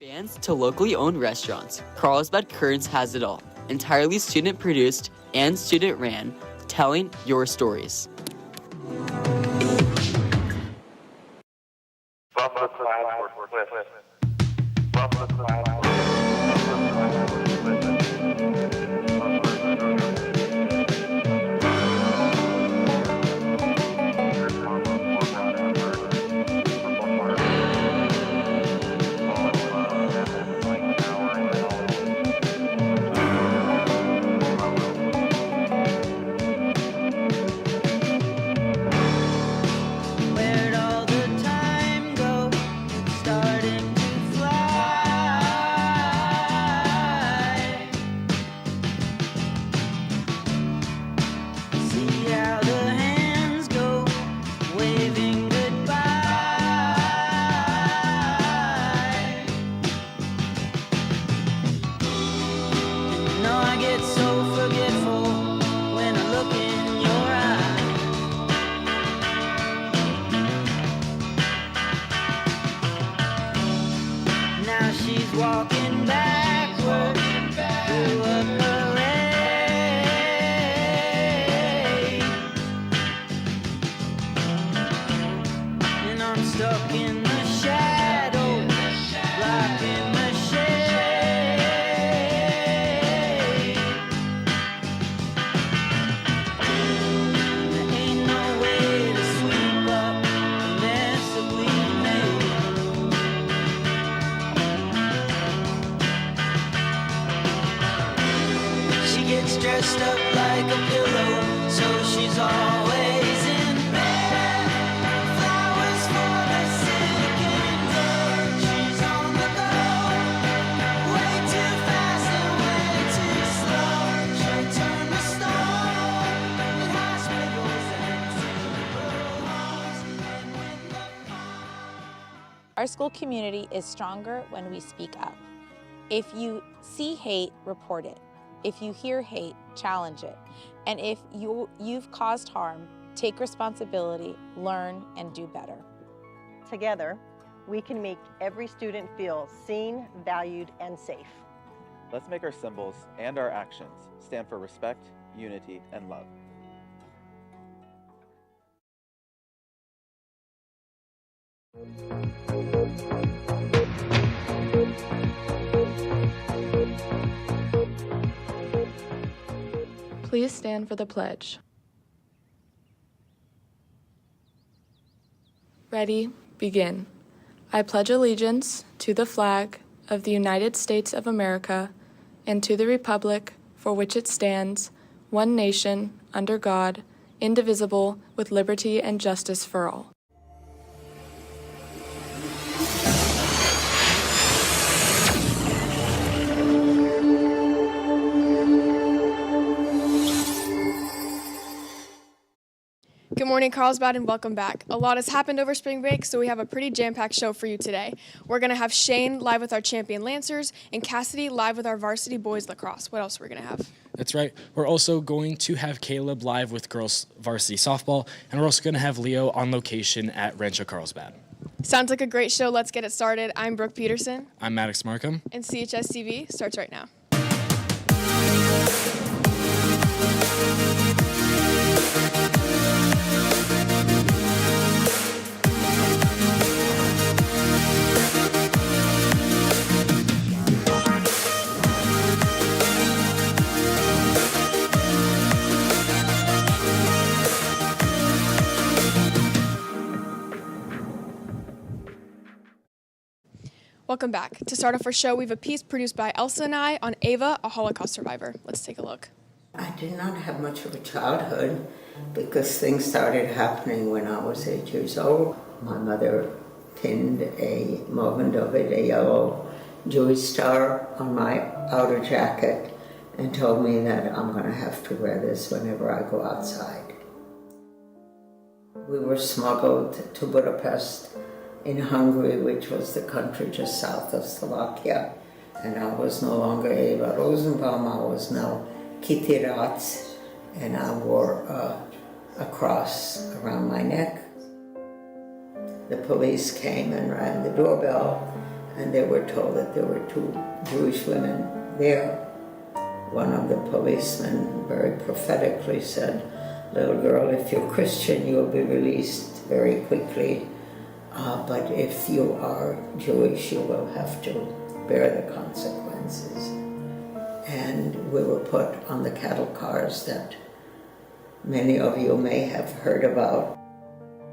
Bands to locally owned restaurants, Carlsbad Currents has it all. Entirely student produced and student ran, telling your stories. Walking backward through a parade, and I'm stuck in the shadow, blocking the shade. There ain't no way to sweep up the mess that we made. Dressed up like a pillow, so she's always in bed. Flowers for the sick and dead. She's on the go, way too fast and way too slow. She'll turn to stone in hospitals and funeral homes. And when the Our school community is stronger when we speak up. If you see hate, report it. If you hear hate, challenge it. And if you've caused harm, take responsibility, learn, and do better. Together, we can make every student feel seen, valued, and safe. Let's make our symbols and our actions stand for respect, unity, and love. Please stand for the pledge. Ready, begin. I pledge allegiance to the flag of the United States of America and to the republic for which it stands, one nation, under God, indivisible, with liberty and justice for all. Good morning, Carlsbad, and welcome back. A lot has happened over spring break, so we have a pretty jam-packed show for you today. We're going to have Shane live with our champion Lancers, and Cassidy live with our varsity boys lacrosse. What else are we going to have? That's right. We're also going to have Caleb live with girls varsity softball, and we're also going to have Leo on location at Rancho Carlsbad. Sounds like a great show. Let's get it started. I'm Brooke Peterson. I'm Maddox Markham. And CHSTV starts right now. Welcome back. To start off our show, we have a piece produced by Elsa and I on Ava, a Holocaust survivor. Let's take a look. I did not have much of a childhood because things started happening when I was 8 years old. My mother pinned a Mogen David, a yellow Jewish star, on my outer jacket and told me that I'm going to have to wear this whenever I go outside. We were smuggled to Budapest in Hungary, which was the country just south of Slovakia. And I was no longer Eva Rosenbaum, I was now Kitty Ratz, and I wore a cross around my neck. The police came and rang the doorbell, and they were told that there were 2 Jewish women there. One of the policemen very prophetically said, "Little girl, if you're Christian, you'll be released very quickly. But if you are Jewish, you will have to bear the consequences." And we were put on the cattle cars that many of you may have heard about.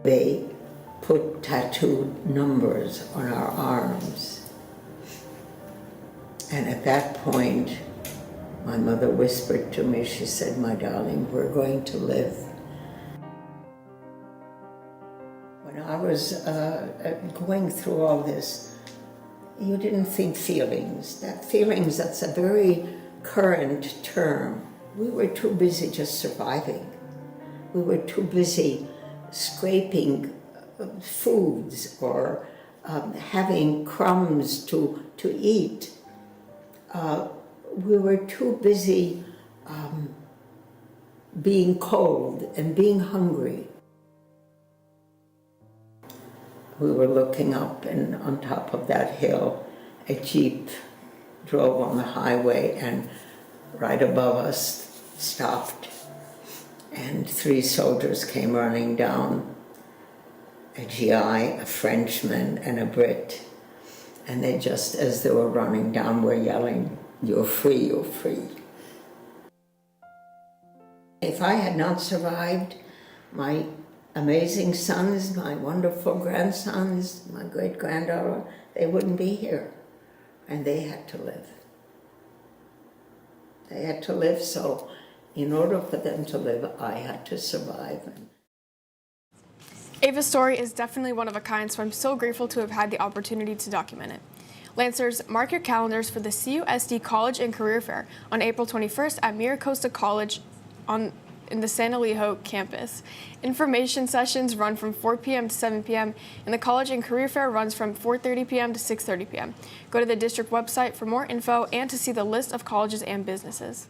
They put tattooed numbers on our arms. And at that point, my mother whispered to me, she said, "My darling, we're going to live." When I was going through all this, you didn't think feelings. That's a very current term. We were too busy just surviving. We were too busy scraping foods or having crumbs to eat. We were too busy being cold and being hungry. We were looking up, and on top of that hill, a Jeep drove on the highway, and right above us stopped, and 3 soldiers came running down, a GI, a Frenchman, and a Brit. And they just, as they were running down, were yelling, "You're free, you're free." If I had not survived, my amazing sons, my wonderful grandsons, my great-granddaughter, they wouldn't be here. And they had to live. They had to live, so in order for them to live, I had to survive. Ava's story is definitely one of a kind, so I'm so grateful to have had the opportunity to document it. Lancers, mark your calendars for the CUSD College and Career Fair on April 21st at Miracosta College in the San Elijo campus. Information sessions run from 4 p.m. to 7 p.m., and the College and Career Fair runs from 4:30 p.m. to 6:30 p.m. Go to the district website for more info and to see the list of colleges and businesses.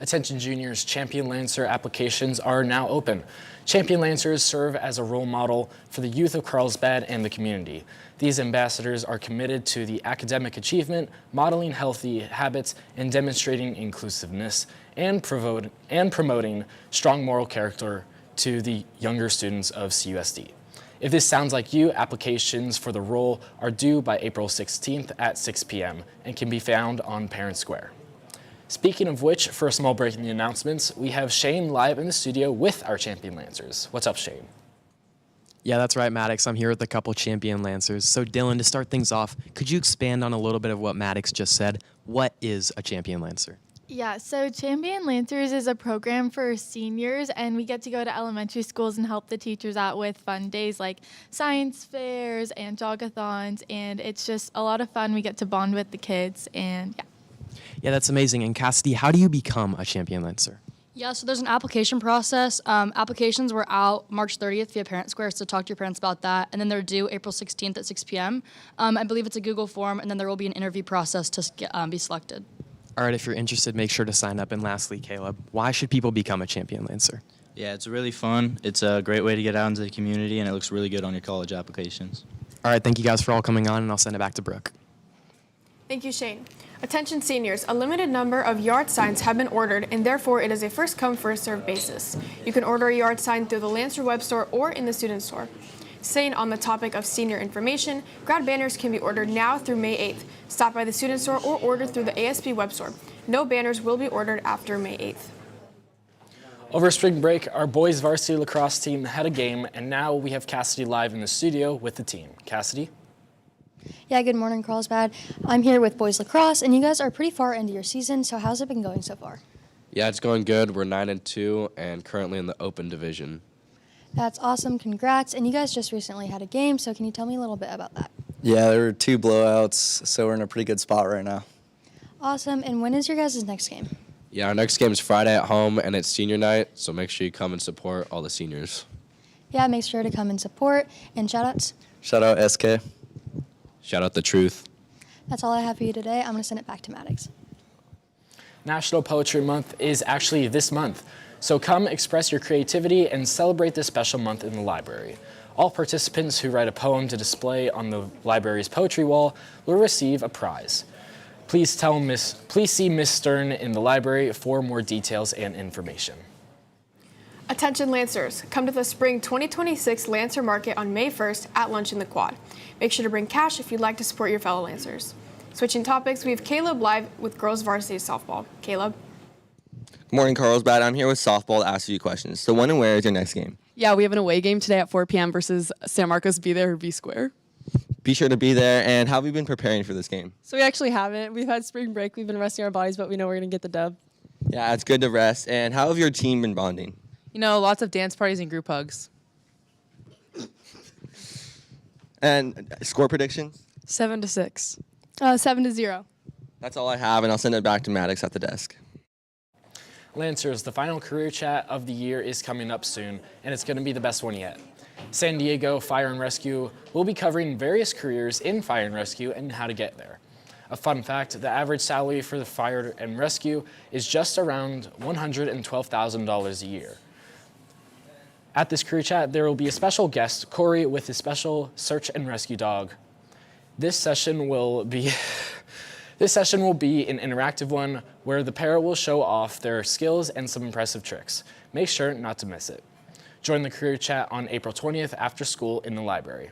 Attention juniors, Champion Lancer applications are now open. Champion Lancers serve as a role model for the youth of Carlsbad and the community. These ambassadors are committed to the academic achievement, modeling healthy habits, and demonstrating inclusiveness, and promoting strong moral character to the younger students of CUSD. If this sounds like you, applications for the role are due by April 16th at 6 p.m. and can be found on Parent Square. Speaking of which, for a small break in the announcements, we have Shane live in the studio with our Champion Lancers. What's up, Shane? Yeah, that's right, Maddox. I'm here with a couple Champion Lancers. So, Dylan, to start things off, could you expand on a little bit of what Maddox just said? What is a Champion Lancer? Yeah, so Champion Lancers is a program for seniors, and we get to go to elementary schools and help the teachers out with fun days like science fairs and jogathons, and it's just a lot of fun. We get to bond with the kids, and yeah. Yeah, that's amazing. And Cassidy, how do you become a Champion Lancer? Yeah, so there's an application process. Applications were out March 30th via Parent Square, so talk to your parents about that. And then they're due April 16th at 6 p.m. I believe it's a Google form, and then there will be an interview process to be selected. All right, if you're interested, make sure to sign up. And lastly, Caleb, why should people become a Champion Lancer? Yeah, it's really fun. It's a great way to get out into the community, and it looks really good on your college applications. All right, thank you guys for all coming on, and I'll send it back to Brooke. Thank you, Shane. Attention seniors, a limited number of yard signs have been ordered, and therefore it is a first-come, first-served basis. You can order a yard sign through the Lancer web store or in the student store. Staying on the topic of senior information, grad banners can be ordered now through May 8th. Stop by the student store or order through the ASP web store. No banners will be ordered after May 8th. Over spring break, our boys varsity lacrosse team had a game, and now we have Cassidy live in the studio with the team. Cassidy? Yeah, good morning, Carlsbad. I'm here with boys lacrosse, and you guys are pretty far into your season, so how's it been going so far? Yeah, it's going good. We're 9-2 and currently in the open division. That's awesome. Congrats. And you guys just recently had a game, so can you tell me a little bit about that? Yeah, there were 2 blowouts, so we're in a pretty good spot right now. Awesome. And when is your guys' next game? Yeah, our next game is Friday at home, and it's senior night, so make sure you come and support all the seniors. Yeah, make sure to come and support. And shout-outs? Shout out SK. Shout out the truth. That's all I have for you today. I'm going to send it back to Maddox. National Poetry Month is actually this month, so come express your creativity and celebrate this special month in the library. All participants who write a poem to display on the library's poetry wall will receive a prize. Please see Miss Stern in the library for more details and information. Attention Lancers, come to the Spring 2026 Lancer Market on May 1st at lunch in the Quad. Make sure to bring cash if you'd like to support your fellow Lancers. Switching topics, we have Caleb live with girls varsity softball. Caleb. Good morning, Carlsbad. I'm here with softball to ask you questions. So when and where is your next game? Yeah, we have an away game today at 4 p.m. versus San Marcos. Be there or be square. Be sure to be there. And how have you been preparing for this game? So we actually haven't. We've had spring break. We've been resting our bodies, but we know we're going to get the dub. Yeah, it's good to rest. And how have your team been bonding? You know, lots of dance parties and group hugs. And score predictions? 7-6. 7-0. That's all I have, and I'll send it back to Maddox at the desk. Lancers, the final career chat of the year is coming up soon, and it's going to be the best one yet. San Diego Fire and Rescue will be covering various careers in fire and rescue and how to get there. A fun fact, the average salary for the fire and rescue is just around $112,000 a year. At this career chat, there will be a special guest, Corey, with his special search and rescue dog. This session will be an interactive one where the pair will show off their skills and some impressive tricks. Make sure not to miss it. Join the career chat on April 20th after school in the library.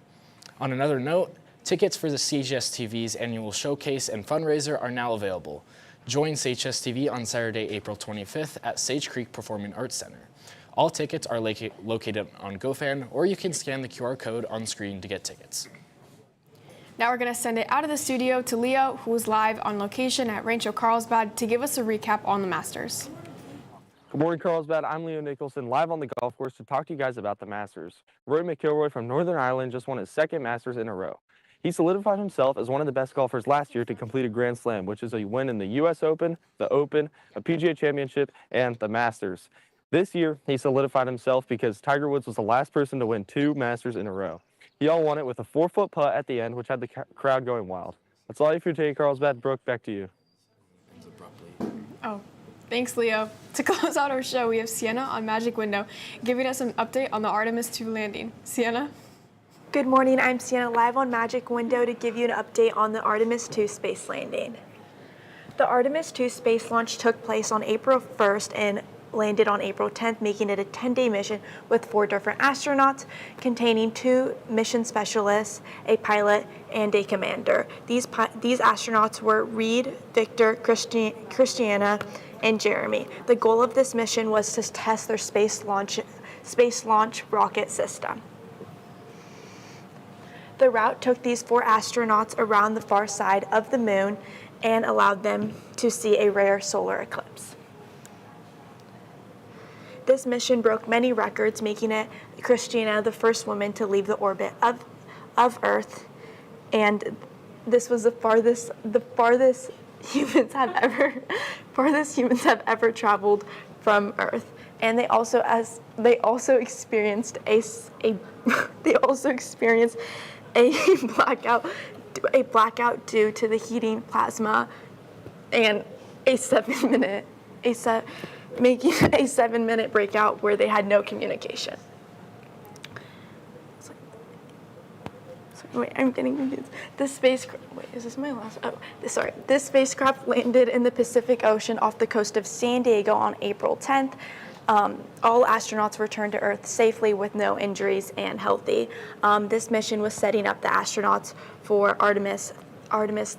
On another note, tickets for the CHSTV's annual showcase and fundraiser are now available. Join CHSTV on Saturday, April 25th at Sage Creek Performing Arts Center. All tickets are located on GoFan, or you can scan the QR code on screen to get tickets. Now we're going to send it out of the studio to Leo, who's live on location at Rancho Carlsbad to give us a recap on the Masters. Good morning, Carlsbad. I'm Leo Nicholson, live on the golf course to talk to you guys about the Masters. Rory McIlroy from Northern Ireland just won his second Masters in a row. He solidified himself as one of the best golfers last year to complete a Grand Slam, which is a win in the U.S. Open, a PGA Championship, and the Masters. This year, he solidified himself because Tiger Woods was the last person to win 2 Masters in a row. He all won it with a 4-foot putt at the end, which had the crowd going wild. That's all I have for you today, Carlsbad. Brooke, back to you. Oh, thanks, Leo. To close out our show, we have Sienna on Magic Window, giving us an update on the Artemis II landing. Sienna? Good morning, I'm Sienna, live on Magic Window to give you an update on the Artemis II space landing. The Artemis II space launch took place on April 1st and landed on April 10th, making it a 10-day mission with 4 different astronauts containing 2 mission specialists, a pilot, and a commander. These astronauts were Reed, Victor, Christiana, and Jeremy. The goal of this mission was to test their space launch rocket system. The route took these 4 astronauts around the far side of the moon and allowed them to see a rare solar eclipse. This mission broke many records, making it Christiana the first woman to leave the orbit of Earth, and this was the farthest humans have ever traveled from Earth. And they also experienced a blackout due to the heating plasma, and making a 7-minute breakout where they had no communication. Wait, I'm getting confused. This spacecraft landed in the Pacific Ocean off the coast of San Diego on April 10th. All astronauts returned to Earth safely with no injuries and healthy. This mission was setting up the astronauts for Artemis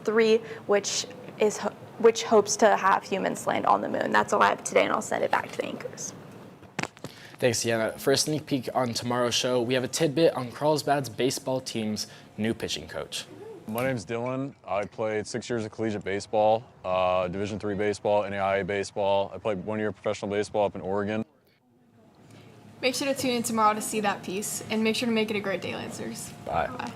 3, which hopes to have humans land on the moon. That's all I have today, and I'll send it back to the anchors. Thanks, Sienna. For a sneak peek on tomorrow's show, we have a tidbit on Carlsbad's baseball team's new pitching coach. My name's Dylan. I played 6 years of collegiate baseball, Division III baseball, NAIA baseball. I played 1 year of professional baseball up in Oregon. Make sure to tune in tomorrow to see that piece, and make sure to make it a great day, Lancers. Bye. Bye.